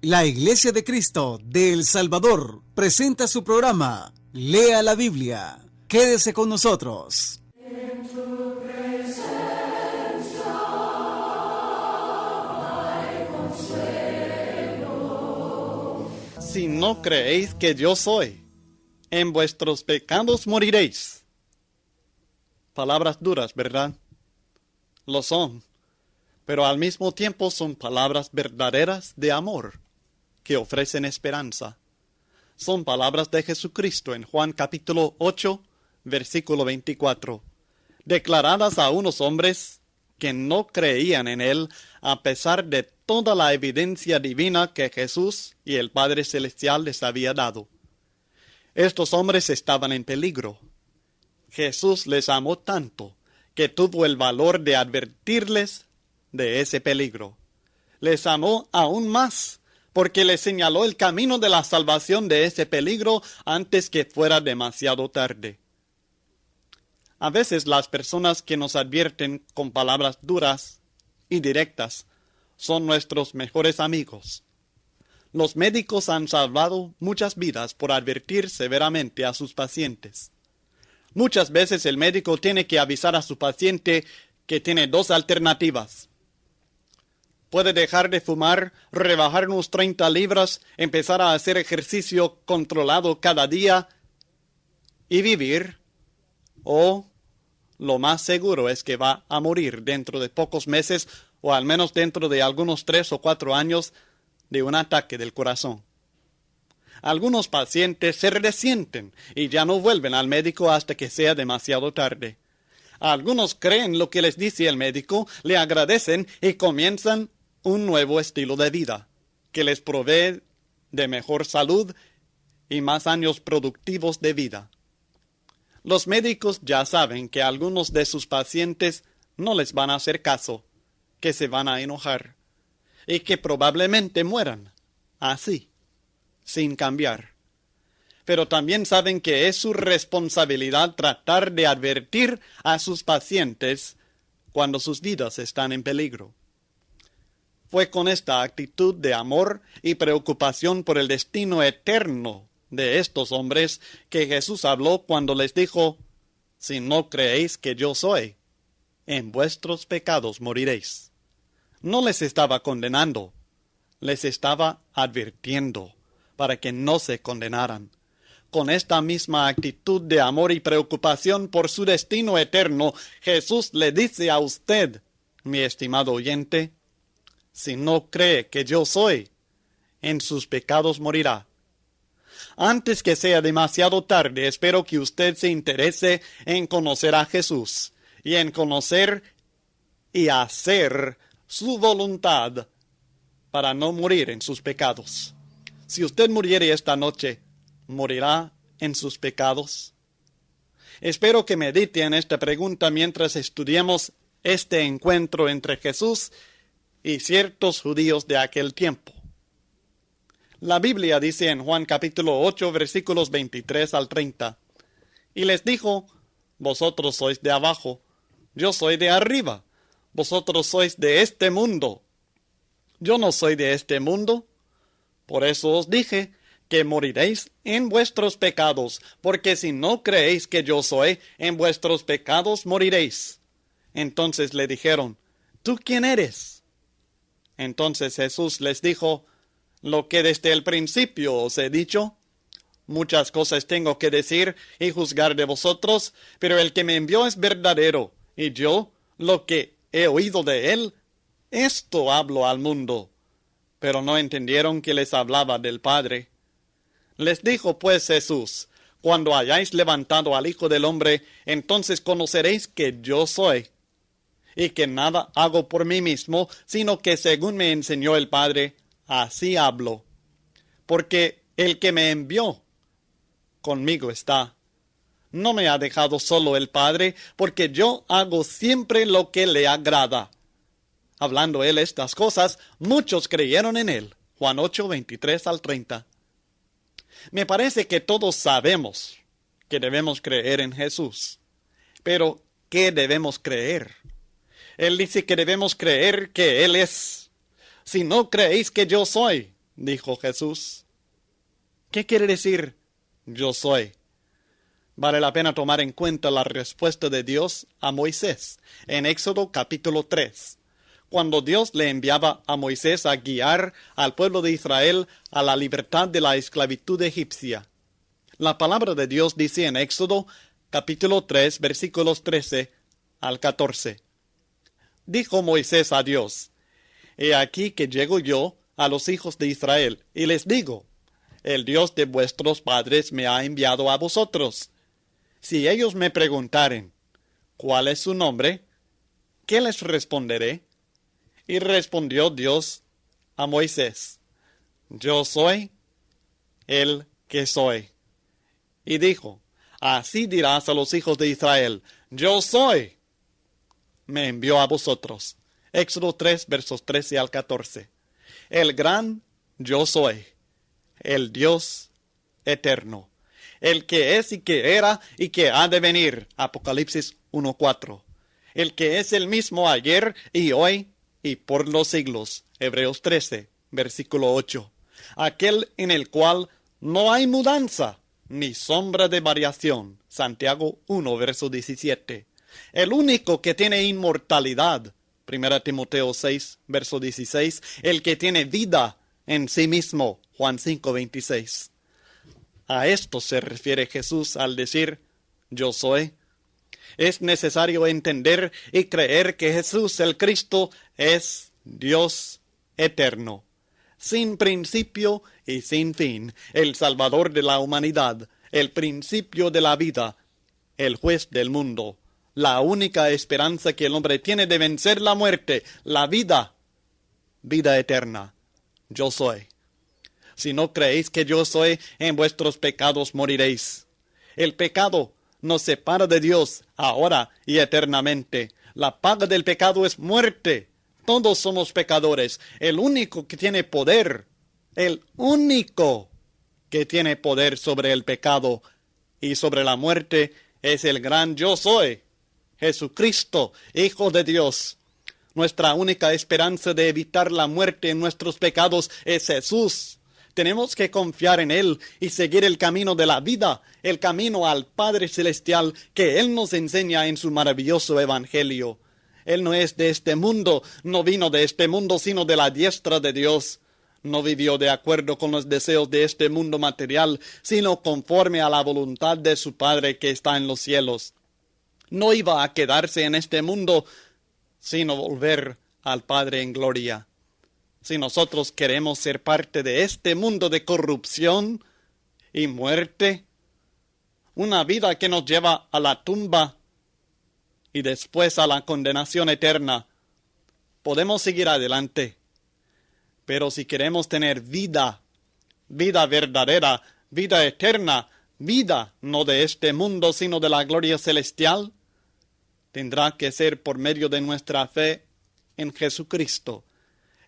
La Iglesia de Cristo de El Salvador presenta su programa Lea la Biblia. Quédese con nosotros. Si no creéis que yo soy, en vuestros pecados moriréis. Palabras duras, ¿verdad? Lo son, pero al mismo tiempo son palabras verdaderas de amor que ofrecen esperanza. Son palabras de Jesucristo en Juan capítulo 8, versículo 24, declaradas a unos hombres que no creían en Él a pesar de toda la evidencia divina que Jesús y el Padre Celestial les había dado. Estos hombres estaban en peligro. Jesús les amó tanto que tuvo el valor de advertirles de ese peligro. Les amó aún más porque les señaló el camino de la salvación de ese peligro antes que fuera demasiado tarde. A veces las personas que nos advierten con palabras duras y directas son nuestros mejores amigos. Los médicos han salvado muchas vidas por advertir severamente a sus pacientes. Muchas veces el médico tiene que avisar a su paciente que tiene dos alternativas. Puede dejar de fumar, rebajar unos 30 libras, empezar a hacer ejercicio controlado cada día y vivir, o lo más seguro es que va a morir dentro de pocos meses o al menos dentro de algunos 3 o 4 años de un ataque del corazón. Algunos pacientes se resienten y ya no vuelven al médico hasta que sea demasiado tarde. Algunos creen lo que les dice el médico, le agradecen y comienzan un nuevo estilo de vida que les provee de mejor salud y más años productivos de vida. Los médicos ya saben que algunos de sus pacientes no les van a hacer caso, que se van a enojar y que probablemente mueran así, sin cambiar. Pero también saben que es su responsabilidad tratar de advertir a sus pacientes cuando sus vidas están en peligro. Fue con esta actitud de amor y preocupación por el destino eterno de estos hombres que Jesús habló cuando les dijo: si no creéis que yo soy, en vuestros pecados moriréis. No les estaba condenando, les estaba advirtiendo para que no se condenaran. Con esta misma actitud de amor y preocupación por su destino eterno, Jesús le dice a usted, mi estimado oyente, si no cree que yo soy, en sus pecados morirá. Antes que sea demasiado tarde, espero que usted se interese en conocer a Jesús y en conocer y hacer su voluntad para no morir en sus pecados. Si usted muriere esta noche, ¿morirá en sus pecados? Espero que medite en esta pregunta mientras estudiemos este encuentro entre Jesús y ciertos judíos de aquel tiempo. La Biblia dice en Juan capítulo 8, versículos 23 al 30, y les dijo: vosotros sois de abajo, yo soy de arriba, vosotros sois de este mundo, yo no soy de este mundo, por eso os dije que moriréis en vuestros pecados, porque si no creéis que yo soy, en vuestros pecados moriréis. Entonces le dijeron: ¿tú quién eres? Entonces Jesús les dijo: lo que desde el principio os he dicho. Muchas cosas tengo que decir y juzgar de vosotros, pero el que me envió es verdadero, y yo, lo que he oído de él, esto hablo al mundo. Pero no entendieron que les hablaba del Padre. Les dijo pues Jesús: cuando hayáis levantado al Hijo del Hombre, entonces conoceréis que yo soy, y que nada hago por mí mismo, sino que según me enseñó el Padre, así hablo. Porque el que me envió conmigo está. No me ha dejado solo el Padre, porque yo hago siempre lo que le agrada. Hablando él estas cosas, muchos creyeron en él. Juan 8, 23 al 30. Me parece que todos sabemos que debemos creer en Jesús. Pero, ¿qué debemos creer? Él dice que debemos creer que Él es. Si no creéis que yo soy, dijo Jesús. ¿Qué quiere decir yo soy? Vale la pena tomar en cuenta la respuesta de Dios a Moisés en Éxodo capítulo 3, cuando Dios le enviaba a Moisés a guiar al pueblo de Israel a la libertad de la esclavitud egipcia. La palabra de Dios dice en Éxodo capítulo 3, versículos 13 al 14. Dijo Moisés a Dios: He aquí que llego yo a los hijos de Israel, y les digo: El Dios de vuestros padres me ha enviado a vosotros. Si ellos me preguntaren: ¿Cuál es su nombre?, ¿qué les responderé? Y respondió Dios a Moisés: Yo soy el que soy. Y dijo: Así dirás a los hijos de Israel: Yo soy, me envió a vosotros. Éxodo 3, versos 13 al 14. El gran yo soy, el Dios eterno, el que es y que era y que ha de venir. Apocalipsis 1:4. El que es el mismo ayer y hoy y por los siglos. Hebreos 13, versículo 8. Aquel en el cual no hay mudanza ni sombra de variación. Santiago 1, verso 17. El único que tiene inmortalidad. 1 Timoteo 6, verso 16. El que tiene vida en sí mismo. Juan 5, 26. A esto se refiere Jesús al decir: yo soy. Es necesario entender y creer que Jesús el Cristo es Dios eterno, sin principio y sin fin, el Salvador de la humanidad, el principio de la vida, el juez del mundo, la única esperanza que el hombre tiene de vencer la muerte, la vida, vida eterna. Yo soy. Si no creéis que yo soy, en vuestros pecados moriréis. El pecado nos separa de Dios ahora y eternamente. La paga del pecado es muerte. Todos somos pecadores. El único que tiene poder, el único que tiene poder sobre el pecado y sobre la muerte es el gran yo soy, Jesucristo, Hijo de Dios. Nuestra única esperanza de evitar la muerte en nuestros pecados es Jesús. Tenemos que confiar en Él y seguir el camino de la vida, el camino al Padre Celestial que Él nos enseña en su maravilloso Evangelio. Él no es de este mundo, no vino de este mundo, sino de la diestra de Dios. No vivió de acuerdo con los deseos de este mundo material, sino conforme a la voluntad de su Padre que está en los cielos. No iba a quedarse en este mundo, sino volver al Padre en gloria. Si nosotros queremos ser parte de este mundo de corrupción y muerte, una vida que nos lleva a la tumba y después a la condenación eterna, podemos seguir adelante. Pero si queremos tener vida, vida verdadera, vida eterna, vida no de este mundo sino de la gloria celestial, tendrá que ser por medio de nuestra fe en Jesucristo,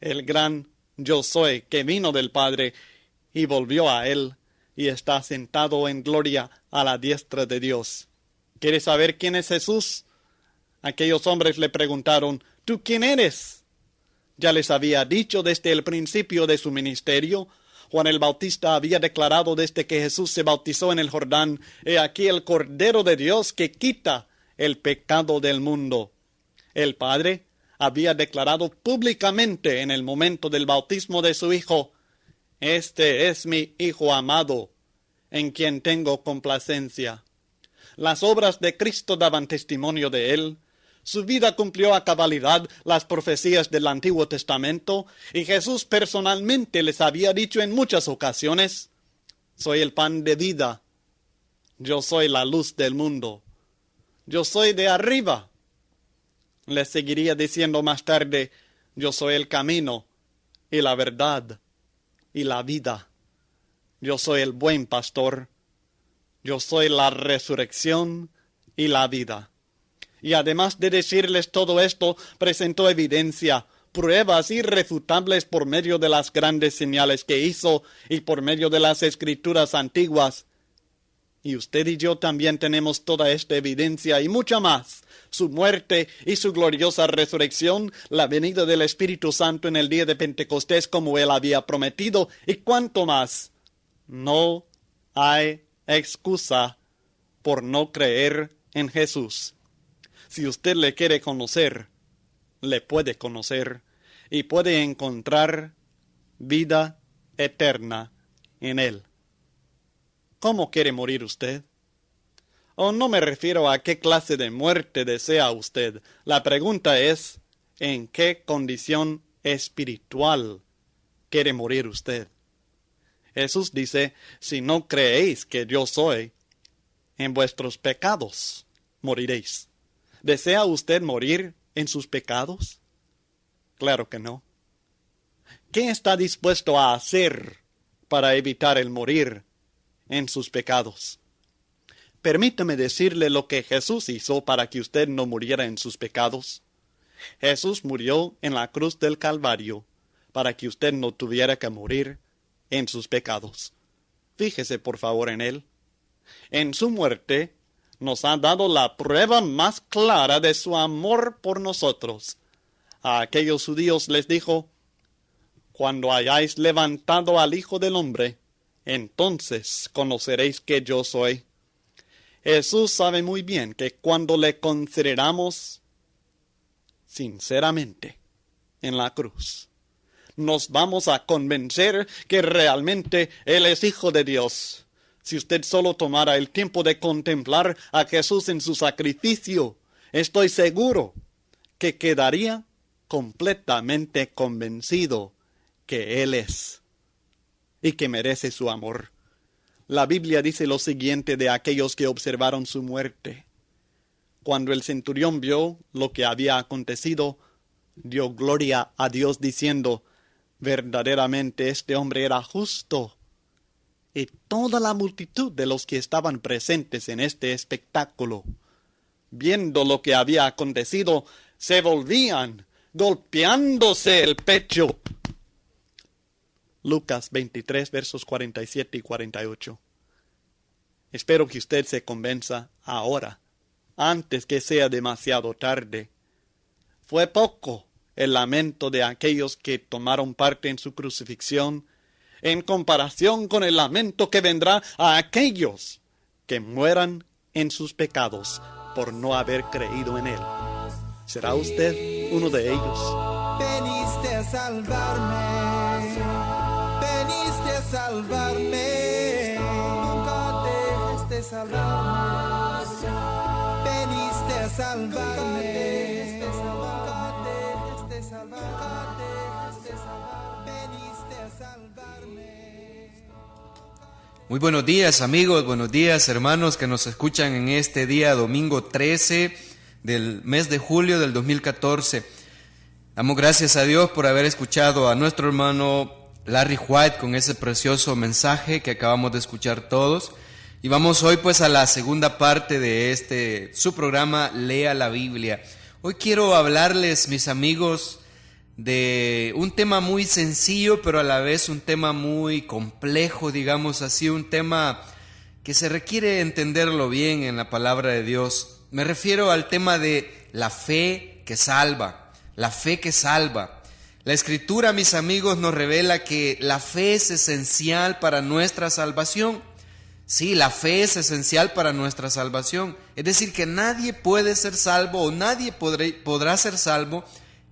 el gran yo soy que vino del Padre y volvió a Él y está sentado en gloria a la diestra de Dios. ¿Quieres saber quién es Jesús? Aquellos hombres le preguntaron: ¿tú quién eres? Ya les había dicho desde el principio de su ministerio. Juan el Bautista había declarado desde que Jesús se bautizó en el Jordán: he aquí el Cordero de Dios que quita el pecado del mundo. El Padre había declarado públicamente en el momento del bautismo de su Hijo: este es mi Hijo amado, en quien tengo complacencia. Las obras de Cristo daban testimonio de Él. Su vida cumplió a cabalidad las profecías del Antiguo Testamento, y Jesús personalmente les había dicho en muchas ocasiones: soy el pan de vida, yo soy la luz del mundo, yo soy de arriba. Les seguiría diciendo más tarde: yo soy el camino y la verdad y la vida. Yo soy el buen pastor. Yo soy la resurrección y la vida. Y además de decirles todo esto, presentó evidencia, pruebas irrefutables por medio de las grandes señales que hizo y por medio de las escrituras antiguas. Y usted y yo también tenemos toda esta evidencia y mucha más. Su muerte y su gloriosa resurrección, la venida del Espíritu Santo en el día de Pentecostés como Él había prometido, y cuánto más. No hay excusa por no creer en Jesús. Si usted le quiere conocer, le puede conocer y puede encontrar vida eterna en Él. ¿Cómo quiere morir usted? Oh, no me refiero a qué clase de muerte desea usted. La pregunta es, ¿en qué condición espiritual quiere morir usted? Jesús dice, si no creéis que yo soy, en vuestros pecados moriréis. ¿Desea usted morir en sus pecados? Claro que no. ¿Qué está dispuesto a hacer para evitar el morir en sus pecados? Permítame decirle lo que Jesús hizo para que usted no muriera en sus pecados. Jesús murió en la cruz del Calvario para que usted no tuviera que morir en sus pecados. Fíjese por favor en Él. En su muerte nos ha dado la prueba más clara de su amor por nosotros. A aquellos judíos les dijo, cuando hayáis levantado al Hijo del Hombre, entonces conoceréis que yo soy. Jesús sabe muy bien que cuando le consideramos sinceramente en la cruz, nos vamos a convencer que realmente Él es Hijo de Dios. Si usted solo tomara el tiempo de contemplar a Jesús en su sacrificio, estoy seguro que quedaría completamente convencido que Él es y que merece su amor. La Biblia dice lo siguiente de aquellos que observaron su muerte. Cuando el centurión vio lo que había acontecido, dio gloria a Dios diciendo, verdaderamente este hombre era justo. Y toda la multitud de los que estaban presentes en este espectáculo, viendo lo que había acontecido, se volvían, golpeándose el pecho. Lucas 23, versos 47 y 48. Espero que usted se convenza ahora, antes que sea demasiado tarde. Fue poco el lamento de aquellos que tomaron parte en su crucifixión, en comparación con el lamento que vendrá a aquellos que mueran en sus pecados por no haber creído en Él. ¿Será usted uno de ellos? Veniste a salvarme, veniste a salvarme, nunca dejes de salvarme, veniste a salvarme, nunca dejes de salvarme, veniste a salvarme. Muy buenos días amigos, buenos días hermanos que nos escuchan en este día domingo 13 del mes de julio del 2014. Damos gracias a Dios por haber escuchado a nuestro hermano Larry White con ese precioso mensaje que acabamos de escuchar todos. Y vamos hoy pues a la segunda parte de su programa Lea la Biblia. Hoy quiero hablarles, mis amigos, de un tema muy sencillo, pero a la vez un tema muy complejo, digamos así, un tema que se requiere entenderlo bien en la palabra de Dios. Me refiero al tema de la fe que salva, la fe que salva. La Escritura, mis amigos, nos revela que la fe es esencial para nuestra salvación. Sí, la fe es esencial para nuestra salvación. Es decir, que nadie puede ser salvo o nadie podrá ser salvo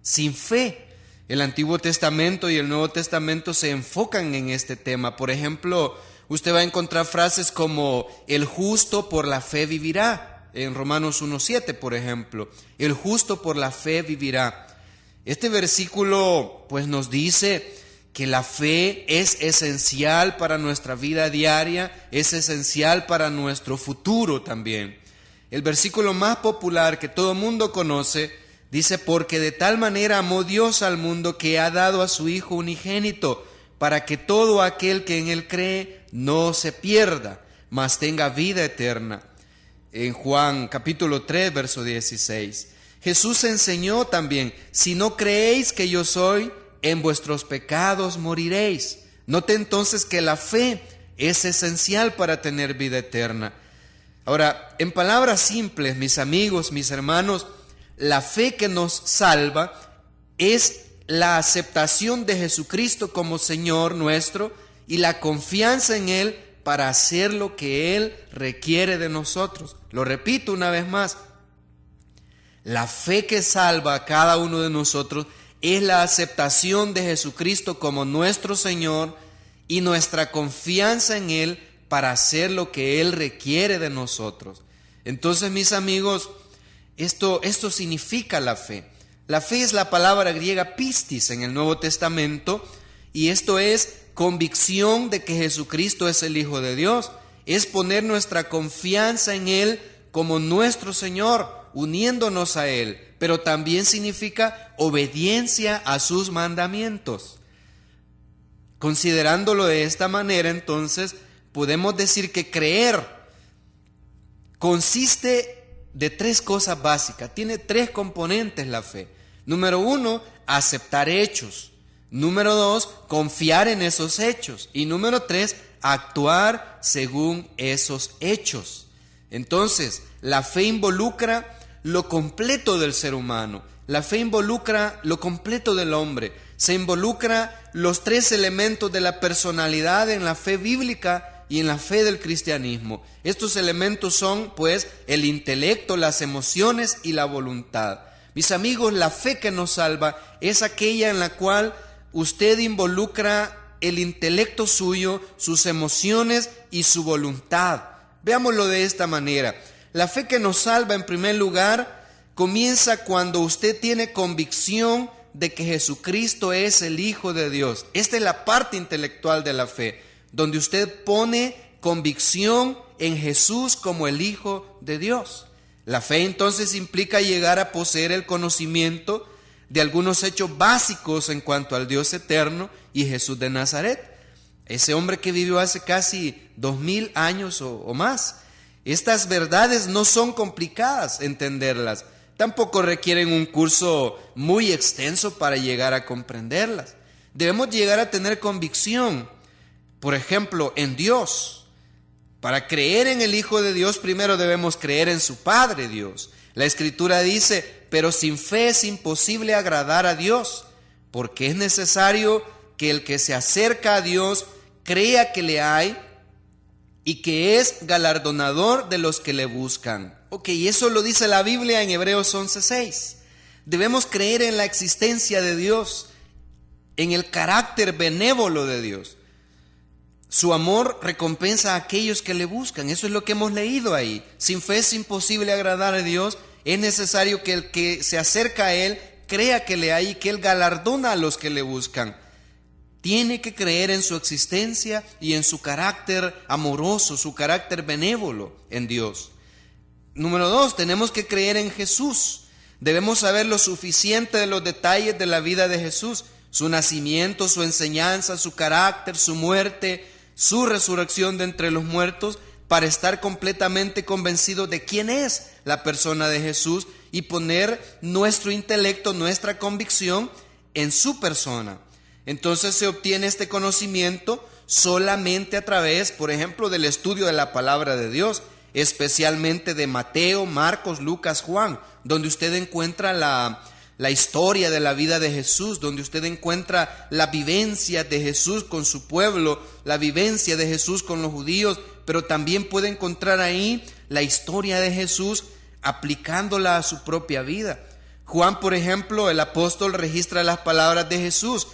sin fe. El Antiguo Testamento y el Nuevo Testamento se enfocan en este tema. Por ejemplo, usted va a encontrar frases como el justo por la fe vivirá. En Romanos 1:7, por ejemplo, el justo por la fe vivirá. Este versículo pues nos dice que la fe es esencial para nuestra vida diaria, es esencial para nuestro futuro también. El versículo más popular que todo mundo conoce dice, porque de tal manera amó Dios al mundo que ha dado a su Hijo unigénito, para que todo aquel que en Él cree no se pierda, mas tenga vida eterna. En Juan capítulo 3, verso 16. Jesús enseñó también, si no creéis que yo soy, en vuestros pecados moriréis. Note entonces que la fe es esencial para tener vida eterna. Ahora, en palabras simples, mis amigos, mis hermanos, la fe que nos salva es la aceptación de Jesucristo como Señor nuestro y la confianza en Él para hacer lo que Él requiere de nosotros. Lo repito una vez más, la fe que salva a cada uno de nosotros es la aceptación de Jesucristo como nuestro Señor y nuestra confianza en Él para hacer lo que Él requiere de nosotros. Entonces, mis amigos, esto significa la fe. La fe es la palabra griega pistis en el Nuevo Testamento, y esto es convicción de que Jesucristo es el Hijo de Dios. Es poner nuestra confianza en Él como nuestro Señor, uniéndonos a Él, pero también significa obediencia a sus mandamientos. Considerándolo de esta manera, entonces, podemos decir que creer consiste de tres cosas básicas. Tiene tres componentes la fe. Número 1, aceptar hechos. Número 2, confiar en esos hechos. Y número 3, actuar según esos hechos. Entonces, la fe involucra lo completo del ser humano. La fe involucra lo completo del hombre. Se involucra los tres elementos de la personalidad en la fe bíblica y en la fe del cristianismo. Estos elementos son, pues, el intelecto, las emociones y la voluntad. Mis amigos, la fe que nos salva es aquella en la cual usted involucra el intelecto suyo, sus emociones y su voluntad. Veámoslo de esta manera. La fe que nos salva, en primer lugar, comienza cuando usted tiene convicción de que Jesucristo es el Hijo de Dios. Esta es la parte intelectual de la fe, donde usted pone convicción en Jesús como el Hijo de Dios. La fe entonces implica llegar a poseer el conocimiento de algunos hechos básicos en cuanto al Dios eterno y Jesús de Nazaret, ese hombre que vivió hace casi 2000 años o más. Estas verdades no son complicadas entenderlas, tampoco requieren un curso muy extenso para llegar a comprenderlas. Debemos llegar a tener convicción, por ejemplo, en Dios. Para creer en el Hijo de Dios, primero debemos creer en su Padre Dios. La Escritura dice, pero sin fe es imposible agradar a Dios, porque es necesario que el que se acerca a Dios crea que le hay y que es galardonador de los que le buscan. Ok, eso lo dice la Biblia en Hebreos 11:6. Debemos creer en la existencia de Dios, en el carácter benévolo de Dios. Su amor recompensa a aquellos que le buscan. Eso es lo que hemos leído ahí. Sin fe es imposible agradar a Dios. Es necesario que el que se acerca a Él crea que le hay y que Él galardona a los que le buscan. Tiene que creer en su existencia y en su carácter amoroso, su carácter benévolo en Dios. Número 2, tenemos que creer en Jesús. Debemos saber lo suficiente de los detalles de la vida de Jesús, su nacimiento, su enseñanza, su carácter, su muerte, su resurrección de entre los muertos, para estar completamente convencidos de quién es la persona de Jesús y poner nuestro intelecto, nuestra convicción en su persona. Entonces se obtiene este conocimiento solamente a través, por ejemplo, del estudio de la palabra de Dios, especialmente de Mateo, Marcos, Lucas, Juan, donde usted encuentra la historia de la vida de Jesús, donde usted encuentra la vivencia de Jesús con su pueblo, la vivencia de Jesús con los judíos, pero también puede encontrar ahí la historia de Jesús aplicándola a su propia vida. Juan, por ejemplo, el apóstol, registra las palabras de Jesús: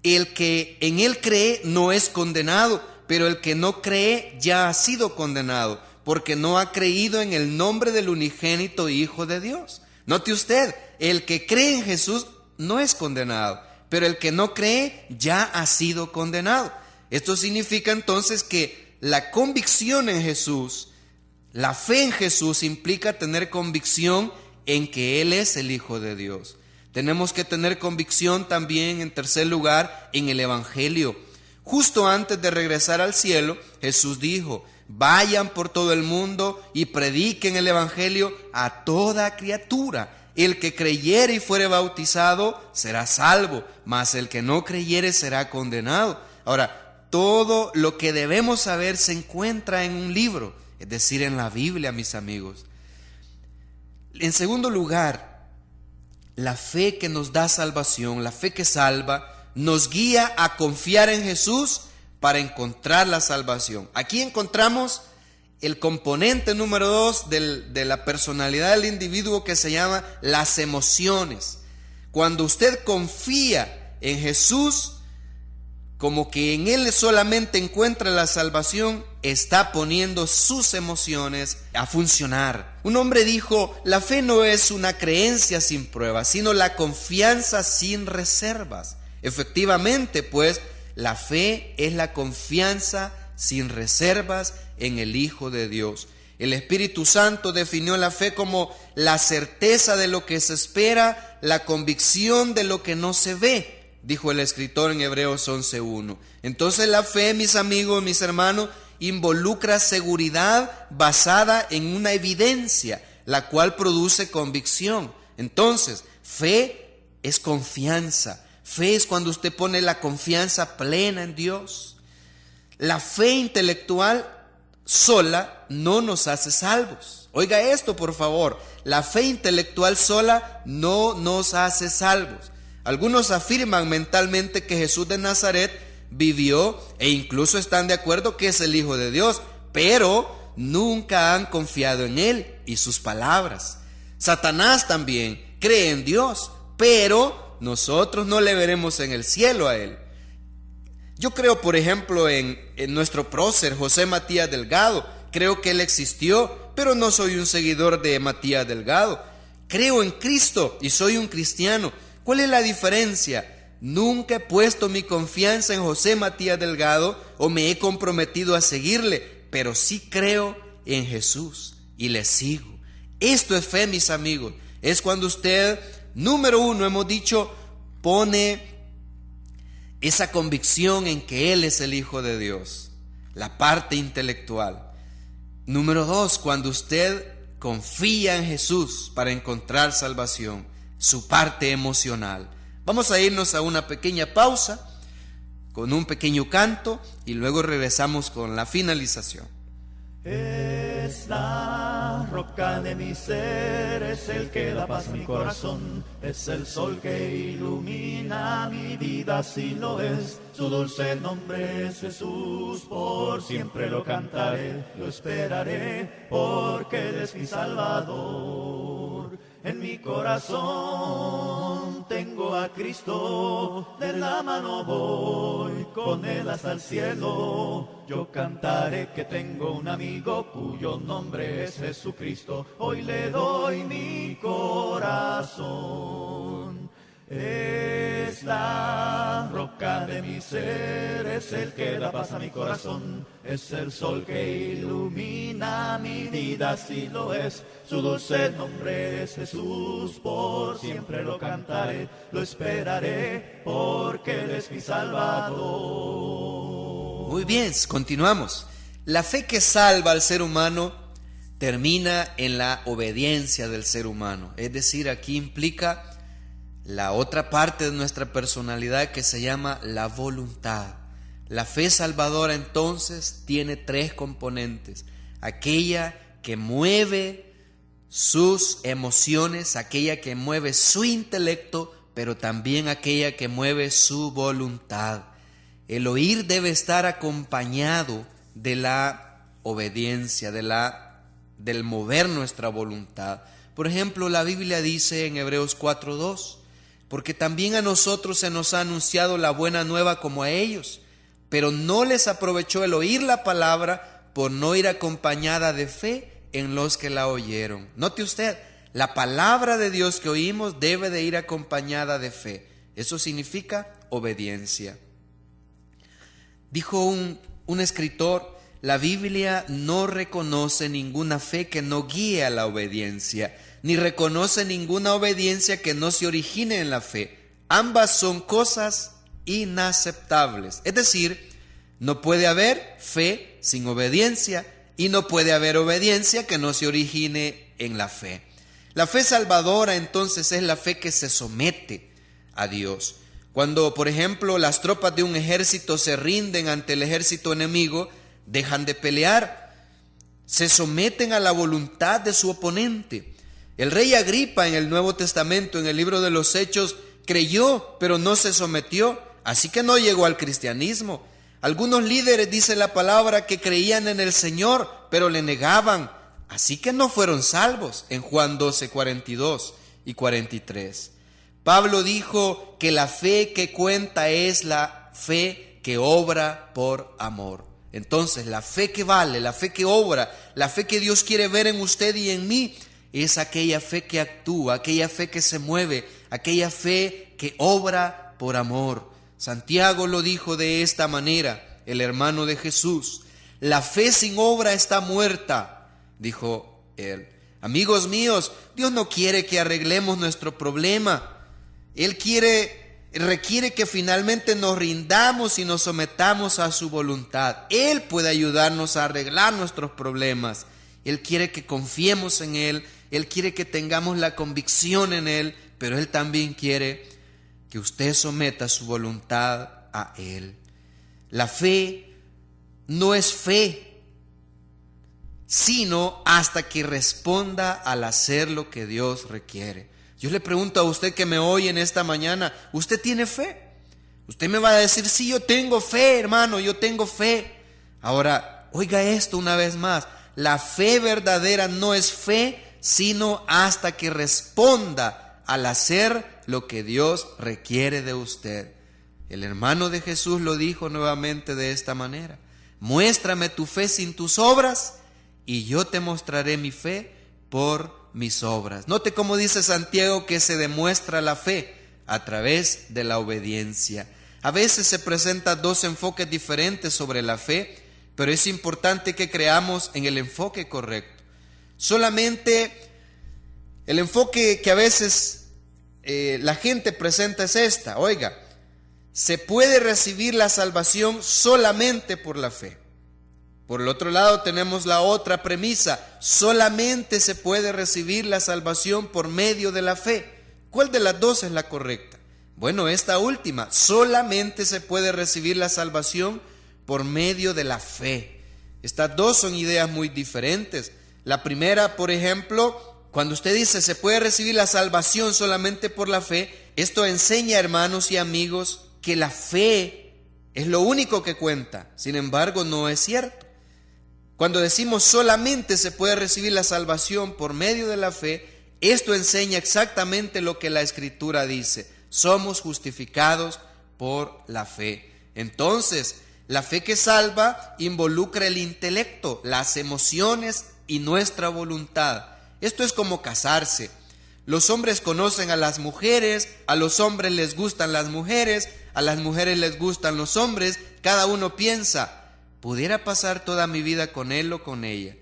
el que en él cree no es condenado, pero el que no cree ya ha sido condenado, porque no ha creído en el nombre del unigénito Hijo de Dios. Note usted, el que cree en Jesús no es condenado, pero el que no cree ya ha sido condenado. Esto significa entonces que la convicción en Jesús, la fe en Jesús, implica tener convicción en que Él es el Hijo de Dios. Tenemos que tener convicción también, en tercer lugar, en el Evangelio. Justo antes de regresar al cielo, Jesús dijo: vayan por todo el mundo y prediquen el Evangelio a toda criatura. El que creyere y fuere bautizado será salvo, mas el que no creyere será condenado. Ahora, todo lo que debemos saber se encuentra en un libro, es decir, en la Biblia, mis amigos. En segundo lugar, la fe que nos da salvación, la fe que salva, nos guía a confiar en Jesús para encontrar la salvación. Aquí encontramos el componente número 2 de la personalidad del individuo, que se llama las emociones. Cuando usted confía en Jesús, como que en Él solamente encuentra la salvación, está poniendo sus emociones a funcionar. Un hombre dijo: la fe no es una creencia sin pruebas, sino la confianza sin reservas. Efectivamente, pues, la fe es la confianza sin reservas en el Hijo de Dios. El Espíritu Santo definió la fe como la certeza de lo que se espera, la convicción de lo que no se ve, dijo el escritor en Hebreos 11:1. Entonces la fe, mis amigos, mis hermanos, involucra seguridad basada en una evidencia, la cual produce convicción. Entonces, fe es confianza. Fe es cuando usted pone la confianza plena en Dios. La fe intelectual sola no nos hace salvos. Oiga esto, por favor. La fe intelectual sola no nos hace salvos. Algunos afirman mentalmente que Jesús de Nazaret vivió e incluso están de acuerdo que es el Hijo de Dios, pero nunca han confiado en Él y sus palabras. Satanás también cree en Dios, pero nosotros no le veremos en el cielo a Él. Yo creo, por ejemplo, en nuestro prócer José Matías Delgado. Creo que él existió, pero no soy un seguidor de Matías Delgado. Creo en Cristo y soy un cristiano. ¿Cuál es la diferencia? Nunca he puesto mi confianza en José Matías Delgado o me he comprometido a seguirle, pero sí creo en Jesús y le sigo. Esto es fe, mis amigos. Es cuando usted, número uno, hemos dicho, pone esa convicción en que Él es el Hijo de Dios, la parte intelectual. Número 2, cuando usted confía en Jesús para encontrar salvación, su parte emocional. Vamos a irnos a una pequeña pausa con un pequeño canto y luego regresamos con la finalización. Es la roca de mi ser, es el que da paz a mi corazón, es el sol que ilumina mi vida, si lo es. Su dulce nombre es Jesús, por siempre lo cantaré, lo esperaré, porque Él es mi Salvador. En mi corazón tengo a Cristo, de la mano voy con Él hasta el cielo. Yo cantaré que tengo un amigo cuyo nombre es Jesucristo. Hoy le doy mi corazón. Es la roca de mi ser, es el que da paz a mi corazón, es el sol que ilumina mi vida, si lo es. Su dulce nombre es Jesús, por siempre lo cantaré, lo esperaré, porque Él es mi Salvador. Muy bien, continuamos. La fe que salva al ser humano termina en la obediencia del ser humano. Es decir, aquí implica la otra parte de nuestra personalidad, que se llama la voluntad. La fe salvadora entonces tiene 3 componentes: aquella que mueve sus emociones, aquella que mueve su intelecto, pero también aquella que mueve su voluntad. El oír debe estar acompañado de la obediencia, del mover nuestra voluntad. Por ejemplo, la Biblia dice en Hebreos 4:2, porque también a nosotros se nos ha anunciado la buena nueva como a ellos, pero no les aprovechó el oír la palabra por no ir acompañada de fe en los que la oyeron. Note usted, la palabra de Dios que oímos debe de ir acompañada de fe. Eso significa obediencia. Dijo un escritor: la Biblia no reconoce ninguna fe que no guíe a la obediencia, ni reconoce ninguna obediencia que no se origine en la fe. Ambas son cosas inaceptables. Es decir, no puede haber fe sin obediencia y no puede haber obediencia que no se origine en la fe. La fe salvadora entonces es la fe que se somete a Dios. Cuando, por ejemplo, las tropas de un ejército se rinden ante el ejército enemigo, dejan de pelear. se someten a la voluntad de su oponente. El rey Agripa en el Nuevo Testamento, en el libro de los Hechos, creyó, pero no se sometió, así que no llegó al cristianismo. Algunos líderes, dice la palabra, que creían en el Señor, pero le negaban, así que no fueron salvos, en Juan 12, 42 y 43. Pablo dijo que la fe que cuenta es la fe que obra por amor. Entonces, la fe que vale, la fe que obra, la fe que Dios quiere ver en usted y en mí, es aquella fe que actúa, aquella fe que se mueve, aquella fe que obra por amor. Santiago lo dijo de esta manera, el hermano de Jesús: la fe sin obra está muerta, dijo él. Amigos míos, Dios no quiere que arreglemos nuestro problema. Él requiere que finalmente nos rindamos y nos sometamos a su voluntad. Él puede ayudarnos a arreglar nuestros problemas. Él quiere que confiemos en Él. Él quiere que tengamos la convicción en Él, pero Él también quiere que usted someta su voluntad a Él. La fe no es fe, sino hasta que responda al hacer lo que Dios requiere. Yo le pregunto a usted que me oye en esta mañana, ¿usted tiene fe? Usted me va a decir, sí, yo tengo fe, hermano, yo tengo fe. Ahora, oiga esto una vez más, la fe verdadera no es fe, sino hasta que responda al hacer lo que Dios requiere de usted. El hermano de Jesús lo dijo nuevamente de esta manera: muéstrame tu fe sin tus obras y yo te mostraré mi fe por mis obras. Note cómo dice Santiago que se demuestra la fe a través de la obediencia. A veces se presentan dos enfoques diferentes sobre la fe, pero es importante que creamos en el enfoque correcto. Solamente el enfoque que a veces la gente presenta es esta: oiga, se puede recibir la salvación solamente por la fe. Por el otro lado tenemos la otra premisa: solamente se puede recibir la salvación por medio de la fe. ¿Cuál de las dos es la correcta? Bueno, esta última: solamente se puede recibir la salvación por medio de la fe. Estas dos son ideas muy diferentes. La primera, por ejemplo, cuando usted dice se puede recibir la salvación solamente por la fe, esto enseña, hermanos y amigos, que la fe es lo único que cuenta. Sin embargo, no es cierto. Cuando decimos solamente se puede recibir la salvación por medio de la fe, esto enseña exactamente lo que la Escritura dice: somos justificados por la fe. Entonces, la fe que salva involucra el intelecto, las emociones y nuestra voluntad. Esto es como casarse. Los hombres conocen a las mujeres, a los hombres les gustan las mujeres, a las mujeres les gustan los hombres. Cada uno piensa: pudiera pasar toda mi vida con él o con ella.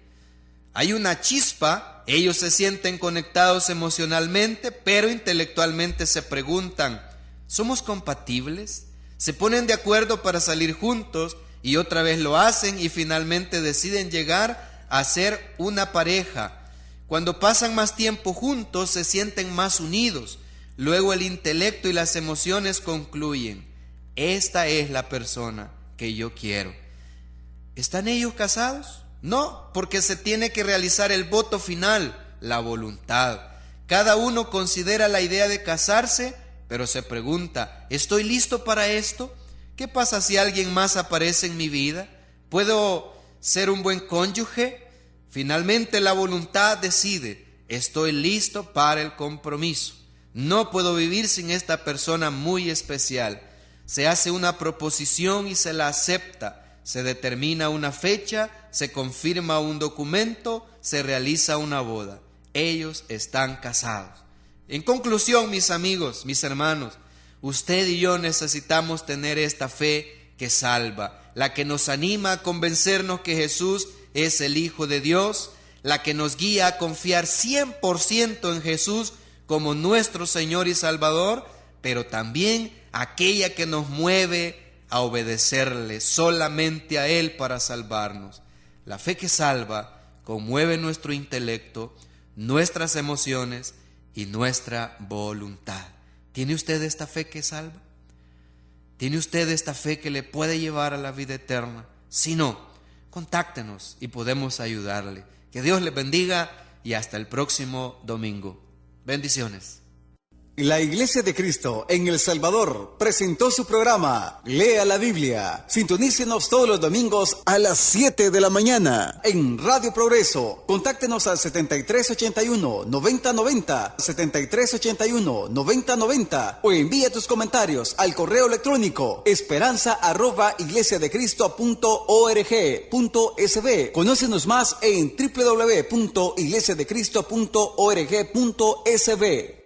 Hay una chispa, ellos se sienten conectados emocionalmente, pero intelectualmente se preguntan: ¿somos compatibles? Se ponen de acuerdo para salir juntos y otra vez lo hacen y finalmente deciden llegar a ser una pareja. Cuando pasan más tiempo juntos se sienten más unidos. Luego el intelecto y las emociones concluyen: esta es la persona que yo quiero. ¿Están ellos casados? No, porque se tiene que realizar el voto final, la voluntad. Cada uno considera la idea de casarse, pero se pregunta: ¿estoy listo para esto? ¿Qué pasa si alguien más aparece en mi vida? ¿Puedo ser un buen cónyuge? Finalmente la voluntad decide: estoy listo para el compromiso. No puedo vivir sin esta persona muy especial. Se hace una proposición y se la acepta. Se determina una fecha, se confirma un documento, se realiza una boda. Ellos están casados. En conclusión, mis amigos, mis hermanos, usted y yo necesitamos tener esta fe que salva, la que nos anima a convencernos que Jesús es el Hijo de Dios, la que nos guía a confiar 100% en Jesús como nuestro Señor y Salvador, pero también aquella que nos mueve a obedecerle solamente a Él para salvarnos. La fe que salva conmueve nuestro intelecto, nuestras emociones y nuestra voluntad. ¿Tiene usted esta fe que salva? ¿Tiene usted esta fe que le puede llevar a la vida eterna? Si no, contáctenos y podemos ayudarle. Que Dios les bendiga y hasta el próximo domingo. Bendiciones. La Iglesia de Cristo en El Salvador presentó su programa Lea la Biblia. Sintonícenos todos los domingos a las 7 de la mañana en Radio Progreso. Contáctenos al 7381-9090, 7381-9090 o envía tus comentarios al correo electrónico esperanza@iglesiadecristo.org.sb. Conócenos más en www.iglesiadecristo.org.sb.